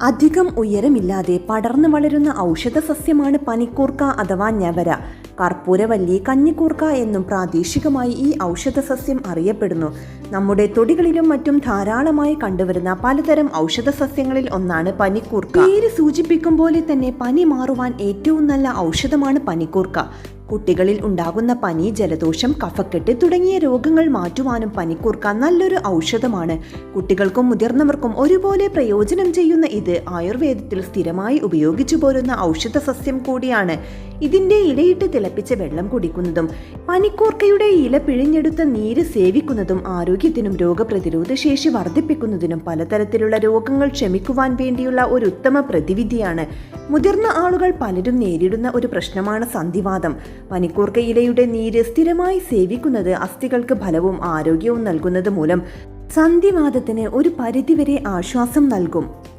അധികം ഉയരമില്ലാതെ പടർന്നു വളരുന്ന ഔഷധ സസ്യമാണ് പനിക്കൂർക്ക അഥവാ ഞവര. കർപ്പൂരവല്ലി, കഞ്ഞിക്കൂർക്ക എന്നും പ്രാദേശികമായി ഈ ഔഷധ സസ്യം അറിയപ്പെടുന്നു. നമ്മുടെ തൊടികളിലും മറ്റും ധാരാളമായി കണ്ടുവരുന്ന പലതരം ഔഷധ സസ്യങ്ങളിൽ ഒന്നാണ് പനിക്കൂർക്ക. പേര് സൂചിപ്പിക്കും പോലെ തന്നെ പനി മാറുവാൻ ഏറ്റവും നല്ല ഔഷധമാണ് പനിക്കൂർക്ക. കുട്ടികളിൽ ഉണ്ടാകുന്ന പനി, ജലദോഷം, കഫക്കെട്ട് തുടങ്ങിയ രോഗങ്ങൾ മാറ്റുവാനും പനിക്കൂർക്ക നല്ലൊരു ഔഷധമാണ്. കുട്ടികൾക്കും മുതിർന്നവർക്കും ഒരുപോലെ പ്രയോജനം ചെയ്യുന്ന ഇത് ആയുർവേദത്തിൽ സ്ഥിരമായി ഉപയോഗിച്ചു പോരുന്ന ഔഷധ സസ്യം കൂടിയാണ്. ഇതിന്റെ ഇലയിട്ട് തിളപ്പിച്ച വെള്ളം കുടിക്കുന്നതും പനിക്കൂർക്കയുടെ ഇല പിഴിഞ്ഞെടുത്ത നീര് സേവിക്കുന്നതും ആരോഗ്യത്തിനും രോഗപ്രതിരോധ ശേഷി വർദ്ധിപ്പിക്കുന്നതിനും പലതരത്തിലുള്ള രോഗങ്ങൾ ക്ഷമിക്കുവാൻ വേണ്ടിയുള്ള ഒരു ഉത്തമ പ്രതിവിധിയാണ്. മുതിർന്ന ആളുകൾ പലരും നേരിടുന്ന ഒരു പ്രശ്നമാണ് സന്ധിവാതം. പനിക്കൂർക്ക ഇലയുടെ നീര് സ്ഥിരമായി സേവിക്കുന്നത് അസ്ഥികൾക്ക് ബലവും ആരോഗ്യവും നൽകുന്നത് മൂലം സന്ധിവാതത്തിന് ഒരു പരിധിവരെ ആശ്വാസം നൽകും.